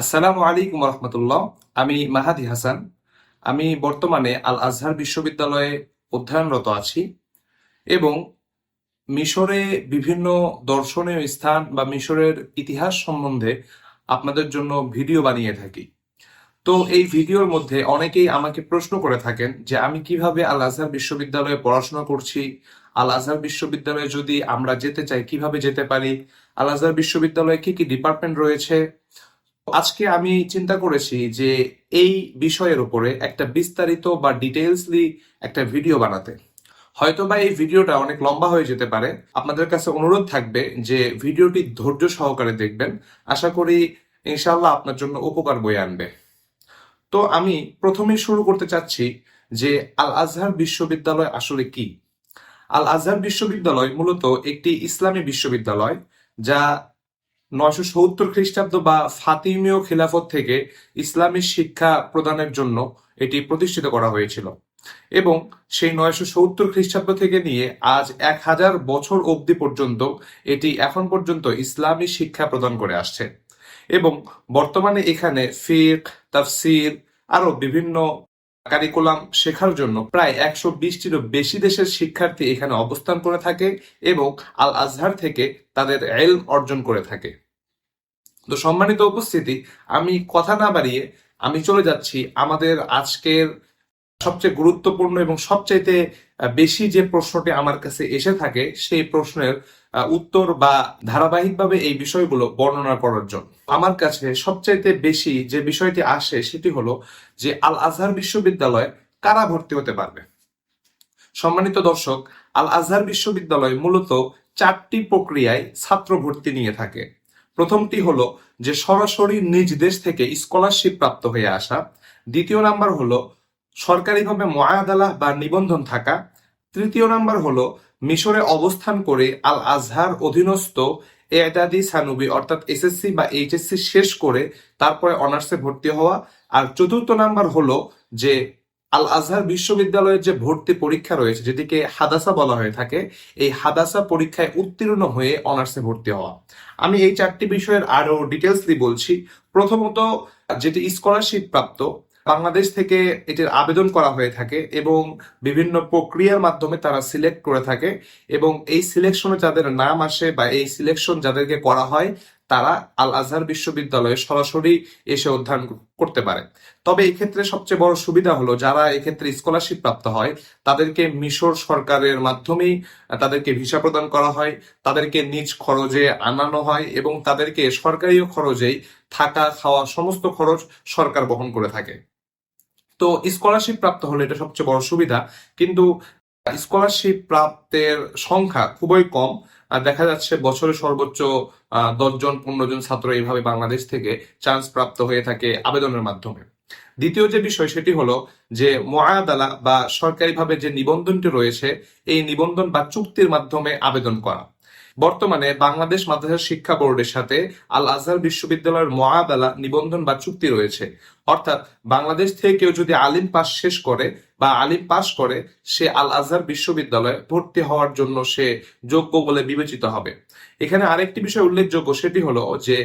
আসসালামু আলাইকুম রহমতুল্লাহ। আমি মাহাদি হাসান। আমি বর্তমানে আল আজহার বিশ্ববিদ্যালয়ে অধ্যয়নরত আছি এবং মিশরে বিভিন্ন দর্শনীয় স্থান বা মিশরের ইতিহাস সম্বন্ধে আপনাদের জন্য ভিডিও বানিয়ে থাকি। তো এই ভিডিওর মধ্যে অনেকেই আমাকে প্রশ্ন করে থাকেন যে আমি কিভাবে আল আজহার বিশ্ববিদ্যালয়ে পড়াশোনা করছি, আল আজহার বিশ্ববিদ্যালয়ে যদি আমরা যেতে চাই কিভাবে যেতে পারি, আল আজহার বিশ্ববিদ্যালয়ে কি কি ডিপার্টমেন্ট রয়েছে। আজকে আমি চিন্তা করেছি যে এই বিষয়ের উপরে একটা বিস্তারিত বা ডিটেইলসলি একটা ভিডিও বানাতে। হয়তোবা এই ভিডিওটা অনেক লম্বা হয়ে যেতে পারে। আপনাদের কাছে অনুরোধ থাকবে যে ভিডিওটি ধৈর্য সহকারে দেখবেন। আশা করি ইনশাআল্লাহ আপনার জন্য উপকার বয়ে আনবে। তো আমি প্রথমেই শুরু করতে চাচ্ছি যে আল আজহার বিশ্ববিদ্যালয় আসলে কি। আল আজহার বিশ্ববিদ্যালয় মূলত একটি ইসলামী বিশ্ববিদ্যালয়, যা 970 খ্রিস্টাব্দ বা ফাতিমীয় খিলাফত থেকে ইসলামী শিক্ষা প্রদানের জন্য এটি প্রতিষ্ঠিত করা হয়েছিল এবং সেই 970 খ্রিস্টাব্দ থেকে নিয়ে আজ 1000 বছর অবধি পর্যন্ত এটি এখন পর্যন্ত ইসলামী শিক্ষা প্রদান করে আসছে এবং বর্তমানে এখানে ফিকহ, তাফসির আরো বিভিন্ন কারিকুলাম শেখার জন্য প্রায় 120টিরও বেশি দেশের শিক্ষার্থী এখানে অবস্থান করে থাকে এবং আল আজহার থেকে তাদের ইলম অর্জন করে থাকে। তো সম্মানিত উপস্থিতি, আমি কথা না বাড়িয়ে আমি চলে যাচ্ছি আমাদের আজকের সবচেয়ে গুরুত্বপূর্ণ এবং সবচাইতে বেশি যে প্রশ্নটি আমার কাছে এসে থাকে সেই প্রশ্নের উত্তর বা ধারাবাহিকভাবে এই বিষয়গুলো বর্ণনা করার জন্য। আমার কাছে সবচাইতে বেশি যে বিষয়টি আসে সেটি হলো যে আল আজহার বিশ্ববিদ্যালয়ে কারা ভর্তি হতে পারবে। সম্মানিত দর্শক, আল আজহার বিশ্ববিদ্যালয় মূলত 4টি প্রক্রিয়ায় ছাত্র ভর্তি নিয়ে থাকে। প্রথমটি হলো যে সরাসরি নিজ দেশ থেকে স্কলারশিপ প্রাপ্ত হয়ে আসা। দ্বিতীয় নাম্বার হলো সরকারিভাবে মুআদালা বা নিবন্ধন থাকা। তৃতীয় নাম্বার হলো মিশরে অবস্থান করে আল আজহার অধীনস্থ এদাদি সানুবি অর্থাৎ এসএসসি বা এইচএসসি শেষ করে তারপরে অনার্সে ভর্তি হওয়া। আর চতুর্থ নাম্বার হলো যে আল আজহার বিশ্ববিদ্যালয়ের যে ভর্তি পরীক্ষা রয়েছে, যেটিকে হাদাসা বলা হয়ে থাকে, এই হাদাসা পরীক্ষায় উত্তীর্ণ হয়ে অনার্সে ভর্তি হওয়া। আমি এই 4টি বিষয়ের আরো ডিটেলসলি বলছি। প্রথমত, যেটি স্কলারশিপ প্রাপ্ত, বাংলাদেশ থেকে এটির আবেদন করা হয়ে থাকে এবং বিভিন্ন প্রক্রিয়ার মাধ্যমে তারা সিলেক্ট করে থাকে এবং এই সিলেকশনে যাদের নাম আসে বা এই সিলেকশন যাদেরকে করা হয় তারা আল আজহার বিশ্ববিদ্যালয়ে সরাসরি এসে অধ্যয়ন করতে পারে। তবে এই ক্ষেত্রে সবচেয়ে বড় সুবিধা হলো যারা এক্ষেত্রে স্কলারশিপ প্রাপ্ত হয় তাদেরকে মিশর সরকারের মাধ্যমেই তাদেরকে ভিসা প্রদান করা হয়, তাদেরকে নিজ খরচে আনানো হয় এবং তাদেরকে সরকারি খরচেই থাকা খাওয়া সমস্ত খরচ সরকার বহন করে থাকে। তো স্কলারশিপ প্রাপ্ত হলে এটা সবচেয়ে বড় সুবিধা, কিন্তু স্কলারশিপ প্রাপ্তের সংখ্যা খুবই কম। দেখা যাচ্ছে বছরে সর্বোচ্চ 10 জন 15 জন ছাত্র এইভাবে বাংলাদেশ থেকে চান্স প্রাপ্ত হয়ে থাকে আবেদনের মাধ্যমে। দ্বিতীয় যে বিষয় সেটি হলো যে মুআদালা বা সরকারিভাবে যে নিবন্ধনটি রয়েছে এই নিবন্ধন বা চুক্তির মাধ্যমে আবেদন করা। বর্তমানে বাংলাদেশ মাদ্রাসা শিক্ষা বোর্ডের সাথে আল আজহার বিশ্ববিদ্যালয়ের মুআদালা নিবন্ধন বা চুক্তি রয়েছে। অর্থাৎ বাংলাদেশ থেকে কেউ যদি আলিম পাস শেষ করে বা আলিম পাস করে সে আল আজহার বিশ্ববিদ্যালয়ে ভর্তি হওয়ার জন্য সে যোগ্য বলে বিবেচিত হবে। এখানে আরেকটি বিষয় উল্লেখযোগ্য সেটি হলো যে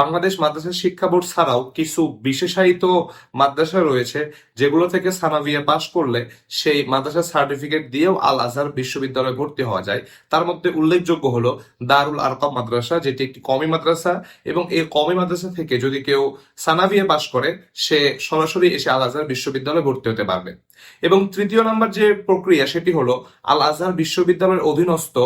বাংলাদেশ মাদ্রাসা শিক্ষা বোর্ড ছাড়াও কিছু বিশেষায়িত মাদ্রাসা রয়েছে যেগুলো থেকে সানাভিয়া পাশ করলে সেই মাদ্রাসা সার্টিফিকেট দিয়েও আল আজহার বিশ্ববিদ্যালয়ে ভর্তি হওয়া যায়। তার মধ্যে উল্লেখযোগ্য হলো দারুল আরকাম মাদ্রাসা, যেটি একটি কওমি মাদ্রাসা এবং এই কওমি মাদ্রাসা থেকে যদি কেউ সানাভিয়া পাশ করে সে সরাসরি এসে আল আজহার বিশ্ববিদ্যালয়ে ভর্তি হতে পারবে। এবং তৃতীয় নাম্বার যে প্রক্রিয়া সেটি হলো আল আজহার বিশ্ববিদ্যালয়ের অধীনস্থ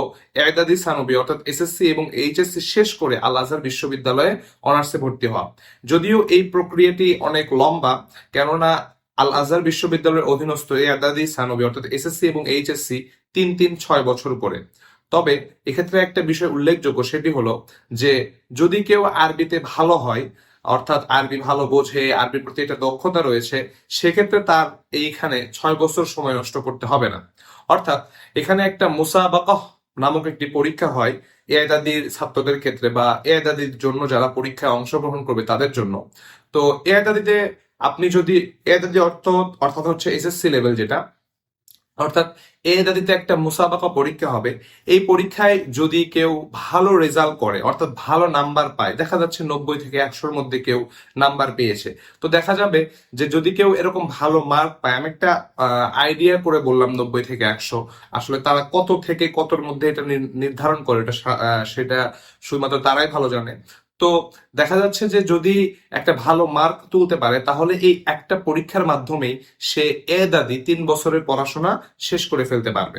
এদাদি সানবি অর্থাৎ এসএসসি এবং এইচএসসি শেষ করে আল আজহার বিশ্ববিদ্যালয়ে অনার্সে ভর্তি হওয়া। যদিও এই প্রক্রিয়াটি অনেক লম্বা, কেননা আল আজহার বিশ্ববিদ্যালয়ের অধীনস্থ এদাদি সানবি অর্থাৎ এসএসসি এবং এইচএসসি 3-3-6 বছর করে। তবে এক্ষেত্রে একটা বিষয় উল্লেখযোগ্য সেটি হলো যে যদি কেউ আরবিতে ভালো হয় অর্থাৎ আরবি ভালো বোঝে, আরবির প্রতি একটা দক্ষতা রয়েছে, সেক্ষেত্রে তার এইখানে 6 বছর সময় নষ্ট করতে হবে না। অর্থাৎ এখানে একটা মুসাবাকাহ নামক একটি পরীক্ষা হয় এদাদির ছাত্রদের ক্ষেত্রে বা এদাদির জন্য যারা পরীক্ষায় অংশগ্রহণ করবে তাদের জন্য। তো এদাদিতে আপনি যদি এদাদি অর্থাৎ হচ্ছে এসএসসি লেভেল যেটা, অর্থাৎ এদাদিতে একটা মুসাবাকা পরীক্ষা হবে। এই পরীক্ষায় যদি কেউ ভালো রেজাল্ট করে, অর্থাৎ ভালো নাম্বার পায়, দেখা যাচ্ছে 90 থেকে 100-র মধ্যে কেউ নাম্বার পেয়েছে, তো দেখা যাবে যে যদি কেউ এরকম ভালো মার্ক পায়, আমি একটা আইডিয়া করে বললাম 90 থেকে 100, আসলে তারা কত থেকে কতর মধ্যে এটা নির্ধারণ করে, এটা সেটা শুধুমাত্র তারাই ভালো জানে। তো দেখা যাচ্ছে যে যদি একটা ভালো মার্ক তুলতে পারে, তাহলে এই একটা পরীক্ষার মাধ্যমেই সে দাদি 3 বছরের পড়াশোনা শেষ করে ফেলতে পারবে।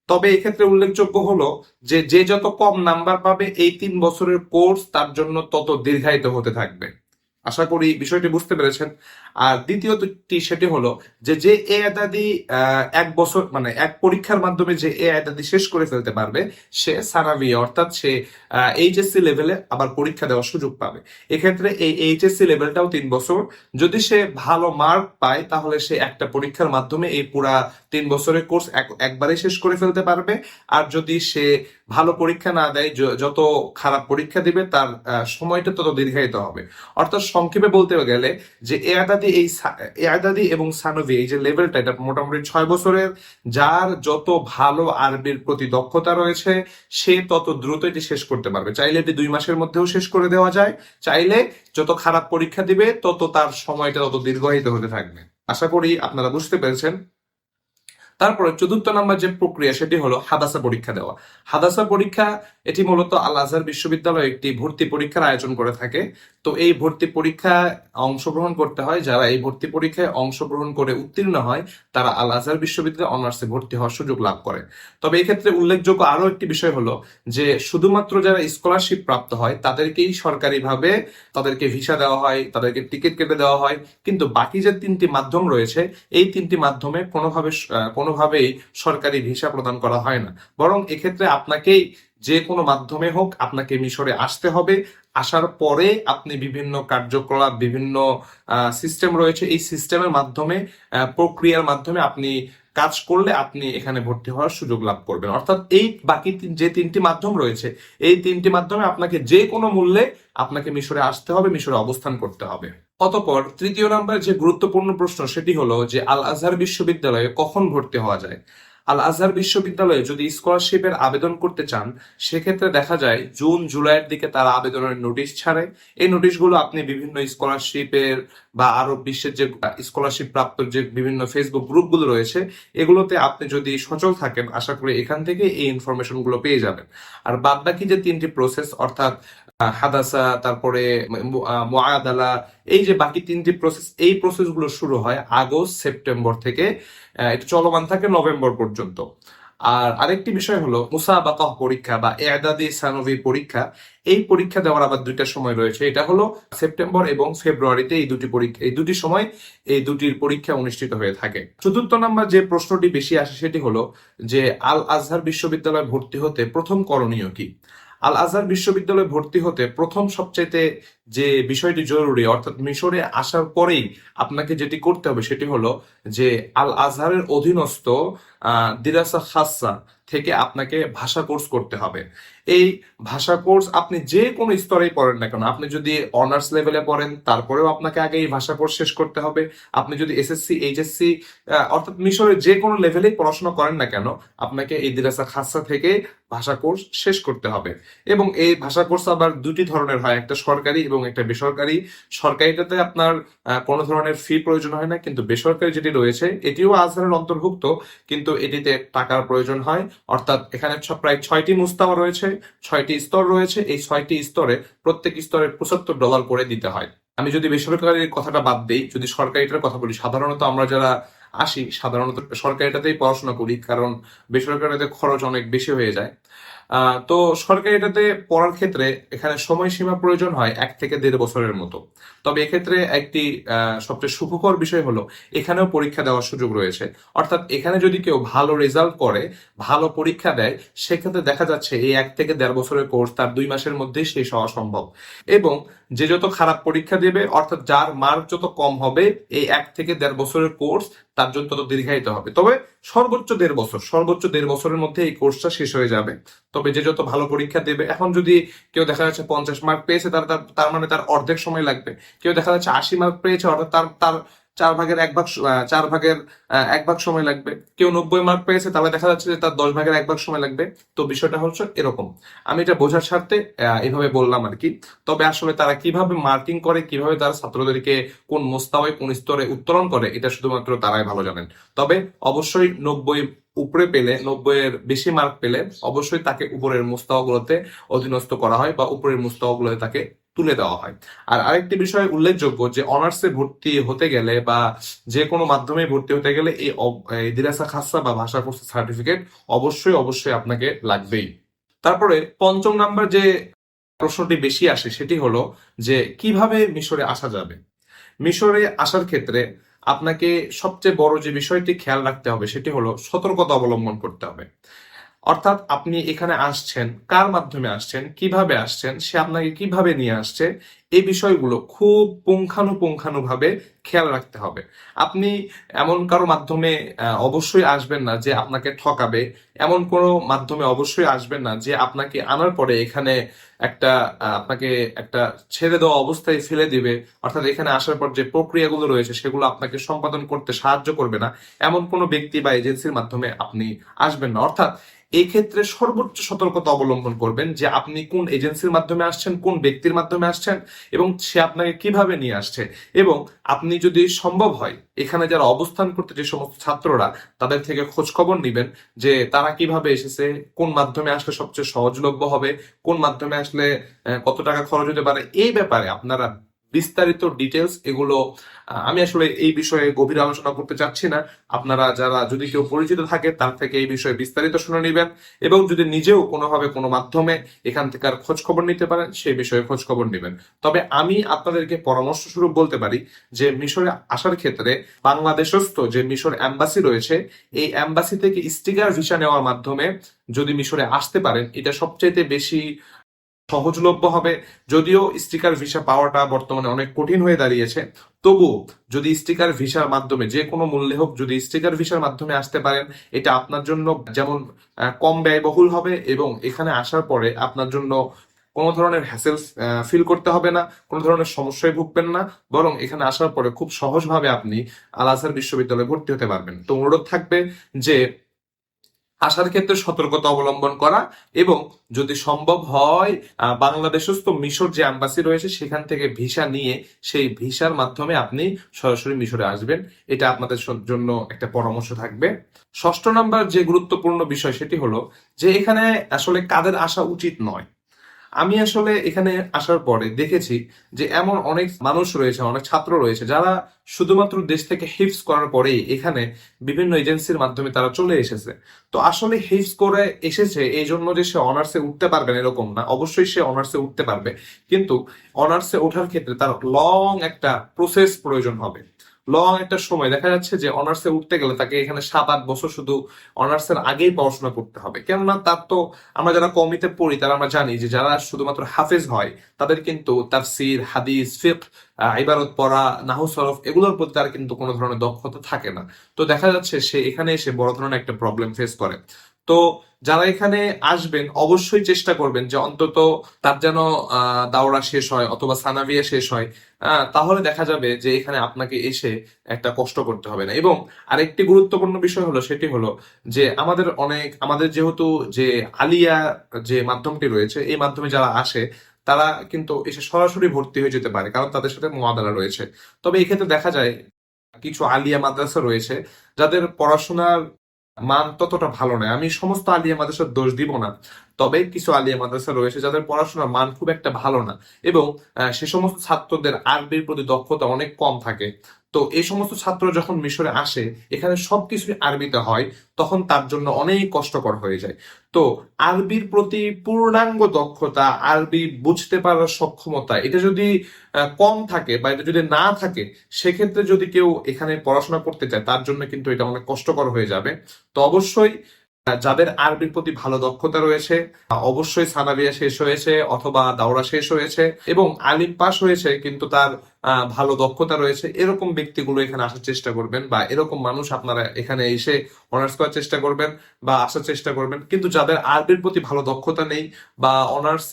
তবে এক্ষেত্রে উল্লেখযোগ্য হলো যে যে যত কম নাম্বার পাবে, এই 3 বছরের কোর্স তার জন্য তত দীর্ঘায়িত হতে থাকবে। আশা করি বিষয়টি বুঝতে পেরেছেন। আর দ্বিতীয়টি সেটি হলো যে যে এদাদি 1 বছর মানে এক পরীক্ষার মাধ্যমে যে এদাদি শেষ করে ফেলতে পারবে, সে সানাভি অর্থাৎ সে এইচএসসি লেভেলে আবার পরীক্ষা দেওয়ার সুযোগ পাবে। এক্ষেত্রে এই এইচএসসি লেভেলটাও 3 বছর। যদি সে ভালো মার্ক পায়, তাহলে সে একটা পরীক্ষার মাধ্যমে এই পুরা 3 বছরের কোর্স একবারে শেষ করে ফেলতে পারবে। আর যদি সে ভালো পরীক্ষা না দেয়, যত খারাপ পরীক্ষা দিবে, তার সময়টা তত দীর্ঘায়িত হবে। অর্থাৎ সংক্ষেপে বলতে গেলে যে এআদাদি এবং সানভি এই যে লেভেলটা, এটা মোটামুটি 6 বছরের। যার যত ভালো আরবির প্রতি দক্ষতা রয়েছে, সে তত দ্রুত এটি শেষ করতে পারবে। চাইলে এটি 2 মাসের মধ্যেও শেষ করে দেওয়া যায়, চাইলে যত খারাপ পরীক্ষা দিবে তত তার সময়টা তত দীর্ঘায়িত হতে থাকবে। আশা করি আপনারা বুঝতে পেরেছেন। তারপরে 4র্থ নাম্বার যে প্রক্রিয়া, সেটি হলো হাদাসা পরীক্ষা দেওয়া। হাদাসা পরীক্ষা এটি মূলত আল আজহার বিশ্ববিদ্যালয় একটি ভর্তি পরীক্ষার আয়োজন করে থাকে। তো এই ভর্তি পরীক্ষায় অংশগ্রহণ করতে হয়, যারা এই ভর্তি পরীক্ষায় অংশগ্রহণ করে উত্তীর্ণ হয়, তারা আল আজহার বিশ্ববিদ্যালয়ে অনার্সে ভর্তি হওয়ার সুযোগ লাভ করে। তবে এক্ষেত্রে উল্লেখযোগ্য আরো একটি বিষয় হলো যে শুধুমাত্র যারা স্কলারশিপ প্রাপ্ত হয়, তাদেরকেই সরকারিভাবে তাদেরকে ভিসা দেওয়া হয়, তাদেরকে টিকিট কেটে দেওয়া হয়। কিন্তু বাকি যে 3টি মাধ্যম রয়েছে, এই 3টি মাধ্যমে কোনোভাবেই সরকারি ভিসা প্রদান করা হয় না। বরং এক্ষেত্রে আপনাকেই যে কোনো মাধ্যমে হোক, আপনাকে মিশরে আসতে হবে। আসার পরে আপনি বিভিন্ন কার্যকলাপ, বিভিন্ন সিস্টেম রয়েছে, এই সিস্টেমের মাধ্যমে, প্রক্রিয়ার মাধ্যমে আপনি কাজ করলে আপনি এখানে ভর্তি হওয়ার সুযোগ লাভ করবেন। অর্থাৎ এই বাকি যে 3টি মাধ্যম রয়েছে, এই 3টি মাধ্যমে আপনাকে যে কোনো মূল্যে আপনাকে মিশরে আসতে হবে, মিশরে অবস্থান করতে হবে। অতঃপর 3য় নাম্বার যে গুরুত্বপূর্ণ প্রশ্ন, সেটি হলো যে আল আজহার বিশ্ববিদ্যালয়ে কখন ভর্তি হওয়া যায়। আল আজহার বিশ্ববিদ্যালয়ে যদি স্কলারশিপের আবেদন করতে চান, সেক্ষেত্রে দেখা যায় জুন জুলাইয়ের দিকে তারা আবেদনের নোটিশ ছাড়ে। এই নোটিশগুলো আপনি বিভিন্ন স্কলারশিপের বা আরো বিশ্বের যে স্কলারশিপ প্রাপ্ত যে বিভিন্ন ফেসবুক গ্রুপগুলো রয়েছে, এগুলোতে আপনি যদি সচল থাকেন, আশা করি এখান থেকে এই ইনফরমেশন গুলো পেয়ে যাবেন। আর বাদ বাকি যে 3টি প্রসেস, অর্থাৎ হাদাসা, তারপরে মুআদালা, এই যে বাকি 3টি প্রসেস, এই প্রসেসগুলো শুরু হয় আগস্ট সেপ্টেম্বর থেকে, এটা চলমান থাকে নভেম্বর পর্যন্ত। আর আরেকটি বিষয় হলো মুসাবাকা পরীক্ষা বা এদাদি সানভি পরীক্ষা। এই পরীক্ষা দেওয়ার আবার 2টা সময় রয়েছে, এটা হলো সেপ্টেম্বর এবং ফেব্রুয়ারিতে। এই দুটি সময় এই দুটির পরীক্ষা অনুষ্ঠিত হয়ে থাকে। 4র্থ নাম্বার যে প্রশ্নটি বেশি আসে, সেটি হলো যে আল আজহার বিশ্ববিদ্যালয়ে ভর্তি হতে প্রথম করণীয় কি। আল আজহার বিশ্ববিদ্যালয়ে ভর্তি হতে প্রথম সবচাইতে যে বিষয়টি জরুরি, অর্থাৎ মিশরে আসার পরেই আপনাকে যেটি করতে হবে, সেটি হলো যে আল আজহারের অধীনস্থ দিরাসা খাসা থেকে আপনাকে ভাষা কোর্স করতে হবে। এই ভাষা কোর্স আপনি যে কোনো স্তরেই পড়েন না কেন, আপনি যদি অনার্স লেভেলে পড়েন, তারপরেও আপনাকে আগে এই ভাষা কোর্স শেষ করতে হবে। আপনি যদি এসএসসি, এইচএসসি, অর্থাৎ মিশরের যে কোনো লেভেলেই পড়াশোনা করেন না কেন, আপনাকে এই দিরাসা খাসা থেকে ভাষা কোর্স শেষ করতে হবে। এবং এই ভাষা কোর্স আবার 2টি ধরনের হয়, একটা সরকারি এবং একটা বেসরকারি। সরকারিটাতে আপনার কোনো ধরনের ফি প্রয়োজন হয় না, কিন্তু বেসরকারি যেটি রয়েছে, এটিও আজহারের অন্তর্ভুক্ত, কিন্তু এটিতে টাকার প্রয়োজন হয়। অর্থাৎ এখানে প্রায় 6টি মুস্তাওয়া রয়েছে, 6টি স্তর রয়েছে। এই 6টি স্তরে প্রত্যেক স্তরে $75 করে দিতে হয়। আমি যদি বেসরকারির কথাটা বাদ দিই, যদি সরকারিটার কথা বলি, সাধারণত আমরা যারা আসি, সাধারণত সরকারিটাতেই পড়াশোনা করি, কারণ বেসরকারিতে খরচ অনেক বেশি হয়ে যায়। তো সরকারিটাতে পড়ার ক্ষেত্রে এখানে সময়সীমা প্রয়োজন হয় 1 থেকে 1.5 বছরের মতো। তবে এক্ষেত্রে একটি সবচেয়ে সুখকর বিষয় হলো এখানেও পরীক্ষা দেওয়ার সুযোগ রয়েছে। অর্থাৎ এখানে যদি কেউ ভালো রেজাল্ট করে, ভালো পরীক্ষা দেয়, সেক্ষেত্রে দেখা যাচ্ছে এই 1 থেকে 1.5 বছরের কোর্স তার 2 মাসের মধ্যেই শেষ হওয়া সম্ভব। এবং যে যত খারাপ পরীক্ষা দেবে, অর্থাৎ যার মার্ক যত কম হবে, এই 1 থেকে 1.5 বছরের কোর্স তার জন্য তত দীর্ঘায়িত হবে। তবে সর্বোচ্চ 1.5 বছর, সর্বোচ্চ 1.5 বছরের মধ্যে এই কোর্সটা শেষ হয়ে যাবে। তবে যে যত ভালো পরীক্ষা দেবে, এখন যদি কেউ দেখা যাচ্ছে 50 মার্ক পেয়েছে, তার তার তার মানে তার অর্ধেক সময় লাগবে। কেউ দেখা যাচ্ছে 80 মার্ক পেয়েছে, অর্থাৎ তার তার 4/1 ভাগ সময় লাগবে। কেউ 90 মার্ক পেয়েছে, তাহলে দেখা যাচ্ছে যে তার 10/1 ভাগ সময় লাগবে। তো বিষয়টা হচ্ছে এরকম। আমি এটা বোঝার স্বার্থে এইভাবে বললাম আর কি। তবে আসলে তারা কিভাবে মার্কিং করে, কিভাবে তারা ছাত্রদেরকে কোন মোস্তাওয়ায় কোন স্তরে উত্তোলন করে, এটা শুধুমাত্র তারাই ভালো জানেন। তবে অবশ্যই 90 উপরে পেলে, 90-এর বেশি মার্ক পেলে অবশ্যই তাকে উপরের মুস্তাওয়াগুলোতে অধীনস্থ করা হয় বা উপরের মুস্তাওয়াগুলোতে তাকে তুলে দেওয়া হয়। আর আরেকটি বিষয় উল্লেখযোগ্য যে অনার্সে ভর্তি হতে গেলে বা যে কোনো মাধ্যমে ভর্তি হতে গেলে এই দিরাসা খাসা বা ভাষা কোর্সের সার্টিফিকেট অবশ্যই অবশ্যই আপনাকে লাগবেই। তারপরে 5ম নাম্বার যে প্রশ্নটি বেশি আসে সেটি হলো যে কিভাবে মিশরে আসা যাবে। মিশরে আসার ক্ষেত্রে আপনাকে সবচেয়ে বড় যে বিষয়টি খেয়াল রাখতে হবে সেটি হলো সতর্কতা অবলম্বন করতে হবে। অর্থাৎ আপনি এখানে আসছেন, কার মাধ্যমে আসছেন, কিভাবে আসছেন, সে আপনাকে কিভাবে নিয়ে আসছে, এই বিষয়গুলো খুব পুঙ্খানুপুঙ্খানুভাবে খেয়াল রাখতে হবে। আপনি এমন কারো মাধ্যমে অবশ্যই আসবেন না যে আপনাকে ঠকাবে। এমন কোনো মাধ্যমে অবশ্যই আসবেন না যে আপনাকে আনার পরে এখানে আপনাকে একটা ছেড়ে দেওয়া অবস্থায় ফেলে দিবে। অর্থাৎ এখানে আসার পর যে প্রক্রিয়াগুলো রয়েছে সেগুলো আপনাকে সম্পাদন করতে সাহায্য করবে না, এমন কোনো ব্যক্তি বা এজেন্সির মাধ্যমে আপনি আসবেন না। অর্থাৎ এই ক্ষেত্রে সর্বোচ্চ সতর্কতা অবলম্বন করবেন যে আপনি কোন এজেন্সির মাধ্যমে আসছেন, কোন ব্যক্তির মাধ্যমে আসছেন এবং সে আপনাকে কিভাবে নিয়ে আসছে। এবং আপনি যদি সম্ভব হয় এখানে যারা অবস্থান করতে যে সমস্ত ছাত্ররা, তাদের থেকে খোঁজ খবর নিবেন যে তারা কিভাবে এসেছে, কোন মাধ্যমে আসলে সবচেয়ে সহজলভ্য হবে, কোন মাধ্যমে আসলে কত টাকা খরচ হতে পারে, এই ব্যাপারে আপনারা বিস্তারিত ডিটেলস এগুলো আমি আসলে এই বিষয়ে গভীর আলোচনা করতে চাচ্ছি না। আপনারা যারা যদি কেউ পরিচিত থাকে তার থেকে এই বিষয়ে বিস্তারিত শুনে নেবেন এবং যদি নিজেও কোনোভাবে কোনো মাধ্যমে এখান থেকে আর খোঁজ খবর নিতে পারেন সেই বিষয়ে খোঁজ খবর নেবেন। তবে আমি আপনাদেরকে পরামর্শ স্বরূপ বলতে পারি যে মিশরে আসার ক্ষেত্রে বাংলাদেশস্থ যে মিশর এম্বাসি রয়েছে, এই এম্বাসি থেকে স্টিকার ভিসা নেওয়ার মাধ্যমে যদি মিশরে আসতে পারেন এটা সবচাইতে বেশি সহজলভ্য হবে। যদিও স্টিকার ভিসা পাওয়াটা বর্তমানে অনেক কঠিন হয়ে দাঁড়িয়েছে, তবুও যদি স্টিকার ভিসার মাধ্যমে যে কোনো মূল্যে হোক যদি স্টিকার ভিসার মাধ্যমে আসতে পারেন, এটা আপনার জন্য যেমন কম ব্যয়বহুল হবে এবং এখানে আসার পরে আপনার জন্য কোনো ধরনের হ্যাসেল ফিল করতে হবে না, কোনো ধরনের সমস্যায় ভুগবেন না, বরং এখানে আসার পরে খুব সহজভাবে আপনি আল আজহার বিশ্ববিদ্যালয়ে ভর্তি হতে পারবেন। তো অনুরোধ থাকবে যে আসার ক্ষেত্রে সতর্কতা অবলম্বন করা এবং যদি সম্ভব হয় বাংলাদেশস্থ মিশর যে অ্যাম্বাসি রয়েছে সেখান থেকে ভিসা নিয়ে সেই ভিসার মাধ্যমে আপনি সরাসরি মিশরে আসবেন। এটা আপনাদের জন্য একটা পরামর্শ থাকবে। 6ম নাম্বার যে গুরুত্বপূর্ণ বিষয় সেটি হলো যে এখানে আসলে কাদের আসা উচিত নয়। আমি আসলে এখানে আসার পরে দেখেছি যে এমন অনেক মানুষ রয়েছে, অনেক ছাত্র রয়েছে যারা শুধুমাত্র দেশ থেকে হিফজ করার পরেই এখানে বিভিন্ন এজেন্সির মাধ্যমে তারা চলে এসেছে। তো আসলে হিফজ করে এসেছে এই জন্য যে সে অনার্সে উঠতে পারবে না এরকম না, অবশ্যই সে অনার্সে উঠতে পারবে, কিন্তু অনার্সে ওঠার ক্ষেত্রে তার লং একটা প্রসেস প্রয়োজন হবে। লং একটা সময় দেখা যাচ্ছে যে অনার্সে উঠতে গেলে তাকে এখানে 7-8 বছর শুধু অনার্সের আগেই পড়াশোনা করতে হবে। কেননা তার তো, আমরা যারা কমিতে পড়ি তারা আমরা জানি যে যারা শুধুমাত্র হাফেজ হয় তাদের কিন্তু তাফসির, হাদিস, ফিকহ, ইবারত পড়া, নাহু সরফ এগুলোর প্রতি তার কিন্তু কোনো ধরনের দক্ষতা থাকে না। তো দেখা যাচ্ছে সে এখানে এসে বড় ধরনের একটা প্রবলেম ফেস করে। তো যারা এখানে আসবেন অবশ্যই চেষ্টা করবেন যে অন্তত তার যেন দাওরা শেষ হয় অথবা সানাভিয়া শেষ হয়। তাহলে দেখা যাবে যে এখানে আপনাকে এসে একটা কষ্ট করতে হবে না। এবং আরেকটি গুরুত্বপূর্ণ বিষয় হলো সেটি হলো যে আমাদের যেহেতু যে আলিয়া যে মাধ্যমটি রয়েছে এই মাধ্যমে যারা আসে তারা কিন্তু এসে সরাসরি ভর্তি হয়ে যেতে পারে, কারণ তাদের সাথে মুআদালা রয়েছে। তবে এক্ষেত্রে দেখা যায় কিছু আলিয়া মাদ্রাসা রয়েছে যাদের পড়াশোনার মান ততটা ভালো নয়। আমি সমস্ত আলিয়া মাদ্রাসার দোষ দিব না, তবে কিছু আলিয়া মাদ্রাসা রয়েছে যাদের পড়াশোনার মান খুব একটা ভালো না এবং সে সমস্ত ছাত্রদের আরবির প্রতি দক্ষতা অনেক কম থাকে। তো এই সমস্ত ছাত্র যখন মিশরে আসে এখানে সবকিছুই আরবিতে হয়, তখন তার জন্য অনেক কষ্টকর হয়ে যায়। তো আরবির প্রতি পূর্ণাঙ্গ দক্ষতা, আরবি বুঝতে পারার সক্ষমতা এটা যদি কম থাকে বা এটা যদি না থাকে, সেক্ষেত্রে যদি কেউ এখানে পড়াশোনা করতে চায় তার জন্য কিন্তু এটা অনেক কষ্টকর হয়ে যাবে। তো অবশ্যই যাদের আরবির প্রতি ভালো দক্ষতা রয়েছে, অবশ্যই সানাবিয়া শেষ হয়েছে অথবা দাওরা শেষ হয়েছে এবং আলিম পাস হয়েছে কিন্তু তার ভালো দক্ষতা রয়েছে এরকম ব্যক্তিগুলো এখানে আসার চেষ্টা করবেন, বা এরকম মানুষ আপনারা এখানে এসে অনার্স করার চেষ্টা করবেন বা আসার চেষ্টা করবেন। কিন্তু যাদের আরবির প্রতি ভালো দক্ষতা নেই বা অনার্স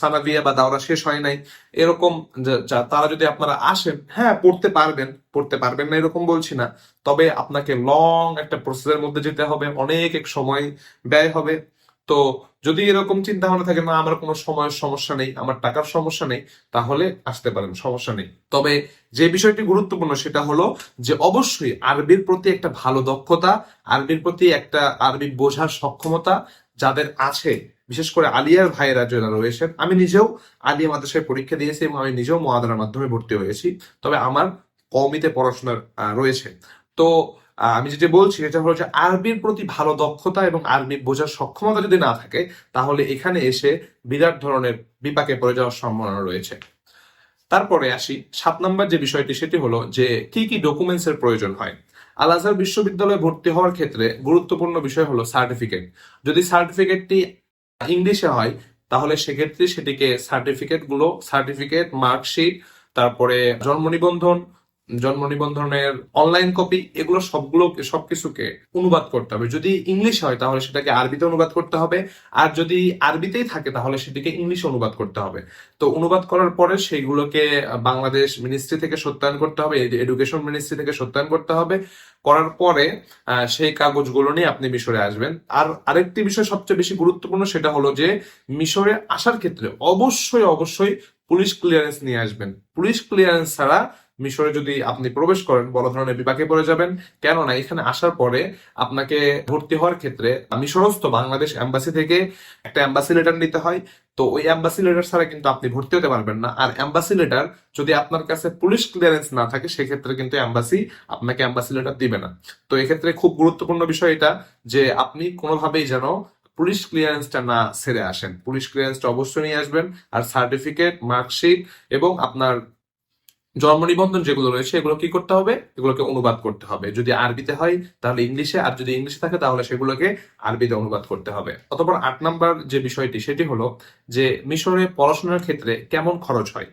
সানাভিয়া বা দাওরা শেষ হয় নাই এরকম তারা যদি আপনারা আসেন, হ্যাঁ পড়তে পারবেন না এরকম বলছি না, তবে আপনাকে লং একটা প্রসেসের মধ্যে যেতে হবে, অনেক এক সময় ব্যয় হবে। তো যদি এরকম চিন্তা ভাবনা থাকে না আমার কোনো সময়ের সমস্যা নেই, আমার টাকার সমস্যা নেই, তাহলে আসতে পারেন, সমস্যা নেই। তবে যে বিষয়টি গুরুত্বপূর্ণ সেটা হলো যে অবশ্যই আরবির প্রতি একটা ভালো দক্ষতা, আরবির প্রতি একটা আরবি বোঝার সক্ষমতা যাদের আছে, বিশেষ করে আলিয়ার ভাইয়েরা যারা রয়েছেন, আমি নিজেও আলিয়া মাদ্রাসায় পরীক্ষা দিয়েছি এবং আমি নিজেও মুআদালার মাধ্যমে ভর্তি হয়েছি, তবে আমার কওমিতে পড়াশোনার রয়েছে। তো আমি যেটা বলছি সেটা হলো যে আরবির প্রতি ভালো দক্ষতা এবং আরবি বোঝার সক্ষমতা যদি না থাকে তাহলে এখানে এসে বিরাট ধরনের বিপাকে পড়ে যাওয়ার সম্ভাবনা রয়েছে। তারপরে আসি 7 নম্বর যে বিষয়টি, সেটি হলো যে কি কি ডকুমেন্টস এর প্রয়োজন হয়। আল আজহার বিশ্ববিদ্যালয়ে ভর্তি হওয়ার ক্ষেত্রে গুরুত্বপূর্ণ বিষয় হলো সার্টিফিকেট। যদি সার্টিফিকেটটি ইংলিশে হয় তাহলে সেক্ষেত্রে সেটিকে সার্টিফিকেট, মার্কশিট, তারপরে জন্ম নিবন্ধন, জন্ম নিবন্ধনের অনলাইন কপি, এগুলো সবকিছুকে অনুবাদ করতে হবে। যদি ইংলিশ হয় তাহলে সেটাকে আরবিতে অনুবাদ করতে হবে, আর যদি আরবিতেই থাকে তাহলে সেটিকে ইংলিশে অনুবাদ করতে হবে। তো অনুবাদ করার পরে সেইগুলোকে বাংলাদেশ মিনিস্ট্রি থেকে সত্যায়ন করতে হবে, এডুকেশন মিনিস্ট্রি থেকে সত্যায়ন করতে হবে। করার পরে সেই কাগজগুলো নিয়ে আপনি মিশরে আসবেন। আর আরেকটি বিষয় সবচেয়ে বেশি গুরুত্বপূর্ণ, সেটা হলো যে মিশরে আসার ক্ষেত্রে অবশ্যই পুলিশ ক্লিয়ারেন্স নিয়ে আসবেন। পুলিশ ক্লিয়ারেন্স ছাড়া মিশরে যদি আপনি প্রবেশ করেন বড় ধরনের বিপাকে পড়ে যাবেন। কেননা এখানে আসার পরে আপনাকে ভর্তি হওয়ার ক্ষেত্রে মিশরস্থ বাংলাদেশ এম্বাসি থেকে একটা এম্বাসি লেটার নিতে হয়। তো ওই এম্বাসি লেটার ছাড়া কিন্তু আপনি ভর্তি হতে পারবেন না। আর এম্বাসি লেটার যদি আপনার কাছে পুলিশ ক্লিয়ারেন্স না থাকে সেক্ষেত্রে কিন্তু এম্বাসি আপনাকে এম্বাসি লেটার দিবে না। তো এক্ষেত্রে খুব গুরুত্বপূর্ণ বিষয় এটা যে আপনি কোনোভাবেই যেন পুলিশ ক্লিয়ারেন্সটা না ছেড়ে আসেন, পুলিশ ক্লিয়ারেন্সটা অবশ্যই নিয়ে আসবেন। আর সার্টিফিকেট, মার্কশিট এবং আপনার জন্ম নিবন্ধন যেগুলো রয়েছে এগুলো কি করতে হবে, এগুলোকে অনুবাদ করতে হবে। যদি আরবিতে হয় তাহলে ইংলিশে, আর যদি ইংলিশে থাকে তাহলে সেগুলোকে আরবিতে অনুবাদ করতে হবে। অতঃপর 8 নম্বর যে বিষয়টি সেটি হলো যে মিশরে পড়াশোনার ক্ষেত্রে কেমন খরচ হয়।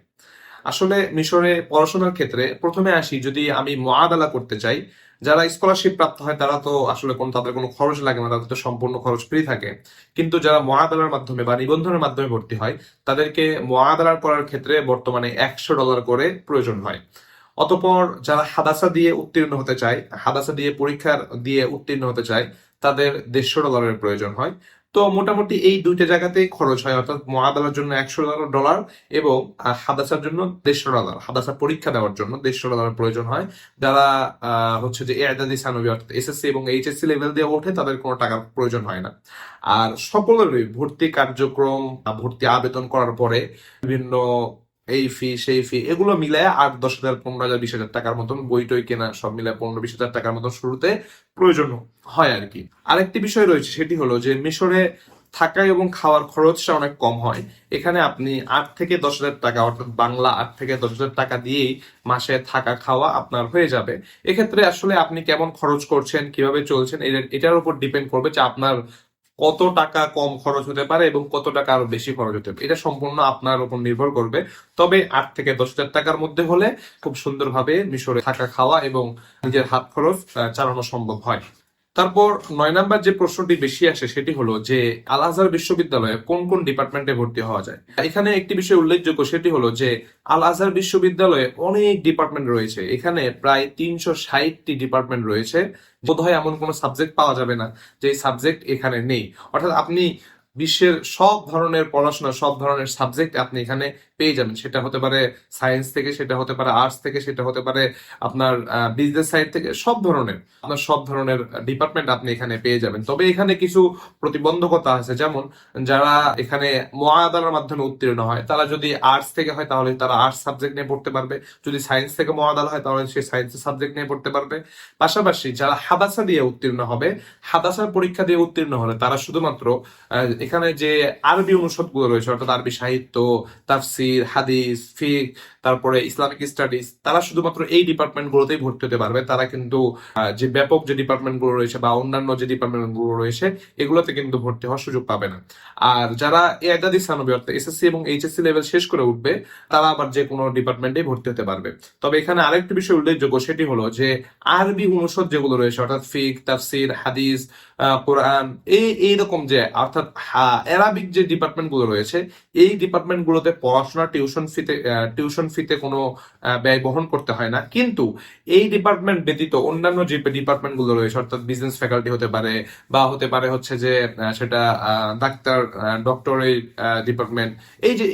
আসলে মিশরে পড়াশোনার ক্ষেত্রে প্রথমে আসি, যদি আমি মুআদালা করতে চাই, যারা স্কলারশিপ প্রাপ্ত হয় তারা তো আসলে তাদের কোনো খরচ লাগে না, তাদের তো সম্পূর্ণ খরচ ফ্রি থাকে। কিন্তু যারা মুআদালার মাধ্যমে বা নিবন্ধনের মাধ্যমে ভর্তি হয় তাদেরকে মুআদালা করার ক্ষেত্রে বর্তমানে $100 করে প্রয়োজন হয়। অতঃপর যারা হাদাসা দিয়ে উত্তীর্ণ হতে চায়, হাদাসা দিয়ে পরীক্ষা দিয়ে উত্তীর্ণ হতে চায়, তাদের $150 প্রয়োজন হয়। তো মোটামুটি এই দুইটা জায়গাতেই খরচ হয়, অর্থাৎ মুআদালার জন্য $100 এবং হাদাসার জন্য $150, হাদাসা পরীক্ষা দেওয়ার জন্য $150 প্রয়োজন হয়। যারা হচ্ছে যে এ'দাদি সানবী অর্থাৎ এসএসসি এবং এইচএসসি লেভেল দিয়ে ওঠে তাদের কোনো টাকার প্রয়োজন হয় না। আর সকলেরই ভর্তি কার্যক্রম, ভর্তি আবেদন করার পরে বিভিন্ন এই ফি সেই ফি এগুলো মিলায় 8-10 হাজার, 15,000, 20,000 টাকার মতন, বই টই কেনা সব মিলায় 15-20 হাজার টাকার মতন শুরুতে প্রয়োজন হয় আর কি। আরেকটি বিষয় রয়েছে সেটি হলো যে মিশরে থাকা এবং খাওয়ার খরচটা অনেক কম হয়। এখানে আপনি 8 থেকে 10 হাজার টাকা, অর্থাৎ বাংলা 8 থেকে 10 হাজার টাকা দিয়েই মাসে থাকা খাওয়া আপনার হয়ে যাবে। এক্ষেত্রে আসলে আপনি কেমন খরচ করছেন, কিভাবে চলছেন, এটার উপর ডিপেন্ড করবে যে আপনার কত টাকা কম খরচ হতে পারে এবং কত টাকা আরো বেশি খরচ হতে পারে, এটা সম্পূর্ণ আপনার উপর নির্ভর করবে। তবে 8 থেকে 10 হাজার টাকার মধ্যে হলে খুব সুন্দরভাবে মিশরে থাকা খাওয়া এবং নিজের হাত খরচ চালানো সম্ভব হয়। তারপর 9 নম্বর যে প্রশ্নটি বেশি আসে সেটি হলো যে আল আজহার বিশ্ববিদ্যালয়ে কোন কোন ডিপার্টমেন্টে ভর্তি হওয়া যায়। এখানে একটি বিষয় উল্লেখযোগ্য সেটি হলো যে আল আজহার বিশ্ববিদ্যালয়ে অনেক ডিপার্টমেন্ট রয়েছে, এখানে প্রায় 360টি ডিপার্টমেন্ট রয়েছে। বোধহয় এমন কোনো সাবজেক্ট পাওয়া যাবে না যে সাবজেক্ট এখানে নেই। অর্থাৎ আপনি বিশ্বের সব ধরনের পড়াশোনা, সব ধরনের সাবজেক্ট আপনি এখানে পেয়ে যাবেন। সেটা হতে পারে সায়েন্স থেকে, সেটা হতে পারে আর্টস থেকে, সেটা হতে পারে আপনার বিজনেস সাইড থেকে, সব ধরনের ডিপার্টমেন্ট আপনি এখানে পেয়ে যাবেন। তবে এখানে কিছু প্রতিবন্ধকতা আছে, যেমন যারা এখানে মুআদালার মাধ্যমে উত্তীর্ণ হয় তারা যদি আর্টস থেকে হয় তাহলে তারা আর্টস সাবজেক্ট নিয়ে পড়তে পারবে, যদি সায়েন্স থেকে মুআদালা হয় তাহলে সে সায়েন্সের সাবজেক্ট নিয়ে পড়তে পারবে। পাশাপাশি যারা হাদাসা দিয়ে উত্তীর্ণ হবে, হাদাসার পরীক্ষা দিয়ে উত্তীর্ণ হলে তারা শুধুমাত্র এখানে যে আরবি অনুষদগুলো রয়েছে, অর্থাৎ আরবি সাহিত্য, তাফসির, হাদিস, ফিকহ, তারপরে ইসলামিক স্টাডিজ, তারা শুধুমাত্র এই ডিপার্টমেন্ট গুলোতেই ভর্তি হতে পারবে। তারা কিন্তু যে ব্যাপক যে ডিপার্টমেন্ট গুলো রয়েছে বা অন্যান্য যে ডিপার্টমেন্ট গুলো রয়েছে এগুলোতে কিন্তু ভর্তি হওয়ার সুযোগ পাবে না। আর যারা একাধিক সানবী অর্থাৎ এসএসসি এবং এইচএসসি লেভেল শেষ করে উঠবে তারা আবার যে কোনো ডিপার্টমেন্টে ভর্তি হতে পারবে। তবে এখানে আরেকটি বিষয় উল্লেখযোগ্য, সেটি হলো যে আরবি অনুষদ যেগুলো রয়েছে অর্থাৎ ফিক, তাফসির, হাদিস, কোরআন, এইরকম যে অর্থাৎ অ্যারাবিক যে ডিপার্টমেন্ট গুলো রয়েছে এই ডিপার্টমেন্ট গুলোতে পড়াশোনা টিউশন ফিতে কোনো ব্যয় বহন করতে হয় না। কিন্তু এই ডিপার্টমেন্ট ব্যতীত অন্যান্য যে ডিপার্টমেন্ট গুলো রয়েছে অর্থাৎ বিজনেস ফ্যাকাল্টি হতে পারে বা হতে পারে হচ্ছে যে সেটা ডাক্তার, ডক্টরের ডিপার্টমেন্ট,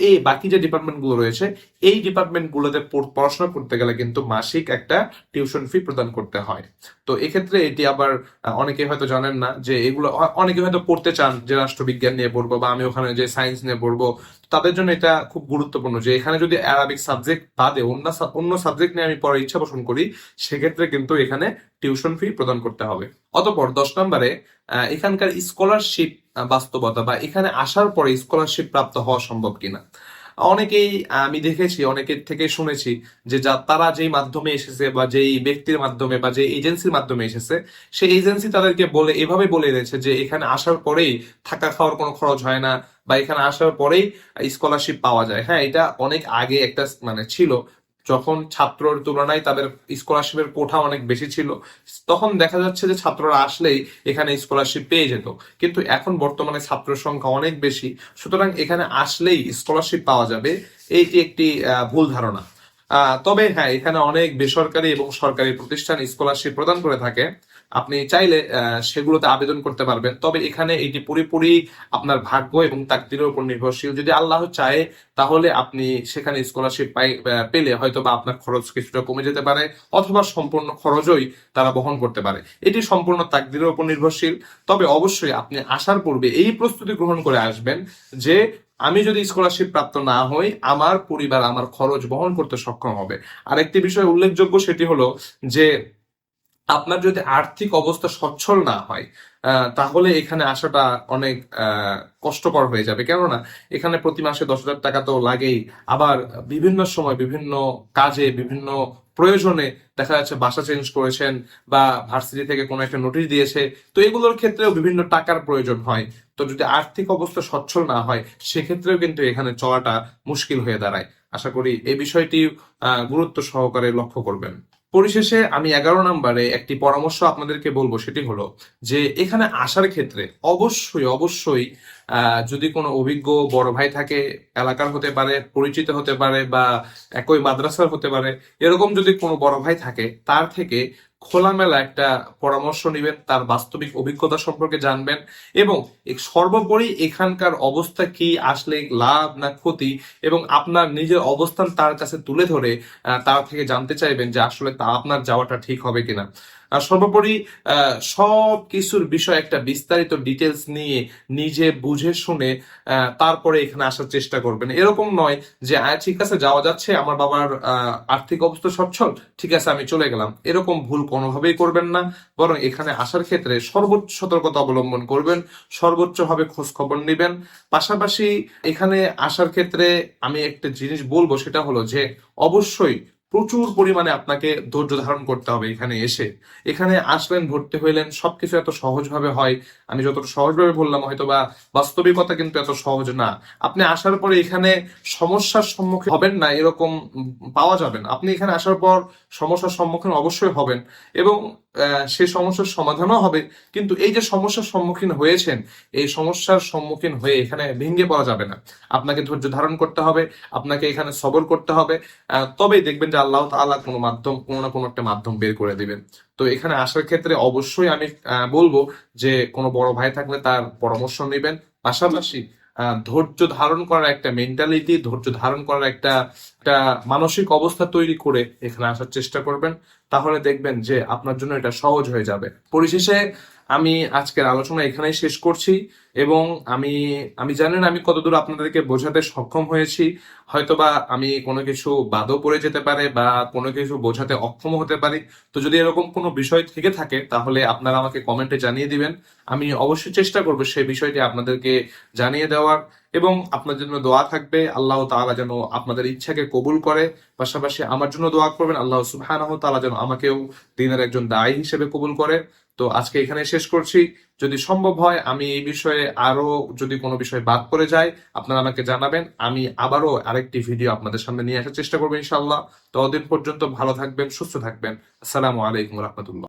এই বাকি যে ডিপার্টমেন্ট গুলো রয়েছে এই ডিপার্টমেন্ট গুলোতে পড়াশোনা করতে গেলে কিন্তু মাসিক একটা টিউশন ফি প্রদান করতে হয়। তো এক্ষেত্রে এটি আবার অনেকে হয়তো জানেন না যে এগুলো অনেকে হয়তো পড়তে চান যে রাষ্ট্রবিজ্ঞান নিয়ে পড়বো বা আমি ওখানে যে সায়েন্স নিয়ে পড়বো, তাদের জন্য এটা খুব গুরুত্বপূর্ণ যে এখানে যদি অ্যারাবিক সাবজেক্ট বাদে অন্য সাবজেক্ট নিয়ে আমি পড়ার ইচ্ছা পোষণ করি সেক্ষেত্রে কিন্তু এখানে টিউশন ফি প্রদান করতে হবে। অতঃপর 10 নম্বরে এখানকার স্কলারশিপ বাস্তবতা বা এখানে আসার পরে স্কলারশিপ প্রাপ্ত হওয়া সম্ভব কিনা। অনেকেই আমি দেখেছি, অনেকের থেকে শুনেছি যে তারা যেই মাধ্যমে এসেছে বা যেই ব্যক্তির মাধ্যমে বা যে এজেন্সির মাধ্যমে এসেছে সেই এজেন্সি তাদেরকে এভাবে বলে দিয়েছে যে এখানে আসার পরেই থাকা খাওয়ার কোনো খরচ হয় না বা এখানে আসার পরেই স্কলারশিপ পাওয়া যায়। হ্যাঁ, এটা অনেক আগে একটা ছিল, যখন ছাত্রর তুলনায় তাদের স্কলারশিপের কোঠা অনেক বেশি ছিল তখন দেখা যাচ্ছে যে ছাত্ররা আসলেই এখানে স্কলারশিপ পেয়ে যেত। কিন্তু এখন বর্তমানে ছাত্রের সংখ্যা অনেক বেশি, সুতরাং এখানে আসলেই স্কলারশিপ পাওয়া যাবে, এইটি একটি ভুল ধারণা। তবে হ্যাঁ, এখানে অনেক বেসরকারি এবং সরকারি প্রতিষ্ঠান স্কলারশিপ প্রদান করে থাকে, আপনি চাইলে সেগুলোতে আবেদন করতে পারবেন। তবে এখানে এটি পুরোপুরি আপনার ভাগ্য এবং তাকদীরের উপর নির্ভরশীল। যদি আল্লাহ চায় তাহলে আপনি সেখানে স্কলারশিপ পেলে হয়তো বা আপনার খরচ কিছুটা কমে যেতে পারে অথবা সম্পূর্ণ খরচই তারা বহন করতে পারে। এটি সম্পূর্ণ তাকদীরের উপর নির্ভরশীল। তবে অবশ্যই আপনি আসার পূর্বে এই প্রস্তুতি গ্রহণ করে আসবেন যে আমি যদি স্কলারশিপ প্রাপ্ত না হই আমার পরিবার আমার খরচ বহন করতে সক্ষম হবে। আরেকটি বিষয় উল্লেখযোগ্য, সেটি হলো যে আপনার যদি আর্থিক অবস্থা সচ্ছল না হয় তাহলে এখানে আসাটা অনেক কষ্টকর হয়ে যাবে। কেননা এখানে প্রতি মাসে 10,000 টাকা তো লাগেই, আবার বিভিন্ন সময় বিভিন্ন কাজে বিভিন্ন প্রয়োজনে দেখা যাচ্ছে বাসা চেঞ্জ করেছেন বা ভার্সিটি থেকে কোনো একটা নোটিশ দিয়েছে, তো এগুলোর ক্ষেত্রেও বিভিন্ন টাকার প্রয়োজন হয়। তো যদি আর্থিক অবস্থা সচ্ছল না হয় সেক্ষেত্রেও কিন্তু এখানে চলাটা মুশকিল হয়ে দাঁড়ায়। আশা করি এই বিষয়টি গুরুত্ব সহকারে লক্ষ্য করবেন। পরিশেষে আমি 11 নম্বরে একটি পরামর্শ আপনাদেরকে বলবো, সেটি হলো যে এখানে আসার ক্ষেত্রে অবশ্যই অবশ্যই যদি কোনো অভিজ্ঞ বড় ভাই থাকে, এলাকার হতে পারে, পরিচিত হতে পারে বা একই মাদ্রাসার হতে পারে, এরকম যদি কোনো বড় ভাই থাকে তার থেকে খোলামেলা একটা পরামর্শ নেবেন, তার বাস্তবিক অভিজ্ঞতা সম্পর্কে জানবেন এবং সর্বোপরি এখানকার অবস্থা কি, আসলে লাভ না ক্ষতি, এবং আপনার নিজের অবস্থান তার কাছে তুলে ধরে তার থেকে জানতে চাইবেন যে আসলে তা আপনার যাওয়াটা ঠিক হবে কিনা। আর সর্বোপরি সব কিছুর বিষয় একটা বিস্তারিত ডিটেলস নিয়ে নিজে বুঝে শুনে তারপরে এখানে আসার চেষ্টা করবেন। এরকম নয় যে ঠিক আছে যাওয়া যাচ্ছে, আমার বাবার আর্থিক অবস্থা সচ্ছল, ঠিক আছে আমি চলে গেলাম, এরকম ভুল কোনোভাবেই করবেন না। বরং এখানে আসার ক্ষেত্রে সর্বোচ্চ সতর্কতা অবলম্বন করবেন, সর্বোচ্চভাবে খোঁজ খবর নেবেন। পাশাপাশি এখানে আসার ক্ষেত্রে আমি একটা জিনিস বলবো, সেটা হলো যে অবশ্যই প্রচুর পরিমাণে আপনাকে ধৈর্য ধারণ করতে হবে। এখানে আসলেন, ভর্তি হইলেন, সবকিছু এত সহজভাবে হয়, আমি যতটা সহজভাবে বললাম হয়তো বা বাস্তবিকতা কিন্তু এত সহজ না। আপনি আসার পরে এখানে সমস্যার সম্মুখীন হবেন না এরকম পাওয়া যাবে না। আপনি এখানে আসার পর সমস্যার সম্মুখীন অবশ্যই হবেন এবং সেই সমস্যার সমাধানও হবে। কিন্তু এই যে সমস্যার সম্মুখীন হয়েছেন, এই সমস্যার সম্মুখীন হয়ে এখানে ভেঙে পড়া যাবে না। আপনাকে ধৈর্য ধারণ করতে হবে, আপনাকে এখানে সবর করতে হবে। তবেই দেখবেন যে আল্লাহ তাআলা কোনো না কোনো একটা মাধ্যম বের করে দিবেন। তো এখানে আসার ক্ষেত্রে অবশ্যই আমি বলবো যে কোনো বড় ভাই থাকলে তার পরামর্শ নেবেন। পাশাপাশি ধৈর্য ধারণ করার একটা মেন্টালিটি, ধৈর্য ধারণ করার একটা একটা মানসিক অবস্থা তৈরি করে এখানে আসার চেষ্টা করবেন। তাহলে দেখবেন যে আপনার জন্য এটা সহজ হয়ে যাবে। পরিশেষে আমি আজকের আলোচনা এখানেই শেষ করছি। এবং আমি আমি জানি না আমি কতদূর আপনাদেরকে বোঝাতে সক্ষম হয়েছি। হয়তোবা আমি কোনো কিছু বাদও পড়ে যেতে পারে বা কোনো কিছু বোঝাতে অক্ষম হতে পারি। তো যদি এরকম কোনো বিষয় থেকে থাকে তাহলে আপনারা আমাকে কমেন্টে জানিয়ে দিবেন। আমি অবশ্যই চেষ্টা করব সেই বিষয়টি আপনাদেরকে জানিয়ে দেওয়ার। এবং আপনার জন্য দোয়া থাকবে, আল্লাহ তাআলা যেন আপনাদের ইচ্ছাকে কবুল করে। পাশাপাশি আমার জন্য দোয়া করবেন, আল্লাহ সুবহানাহু তাআলা যেন আমাকেও দ্বীনের একজন দায়ী হিসেবে কবুল করে। তো আজকে এখানে শেষ করছি। যদি সম্ভব হয় আমি এই বিষয়ে আরো যদি কোনো বিষয় বাদ পড়ে যায় আপনারা আমাকে জানাবেন। আমি আবারও আরেকটি ভিডিও আপনাদের সামনে নিয়ে আসার চেষ্টা করবো ইনশাআল্লাহ। ততদিন পর্যন্ত ভালো থাকবেন, সুস্থ থাকবেন। আসসালামু আলাইকুম রহমতুল্লাহ।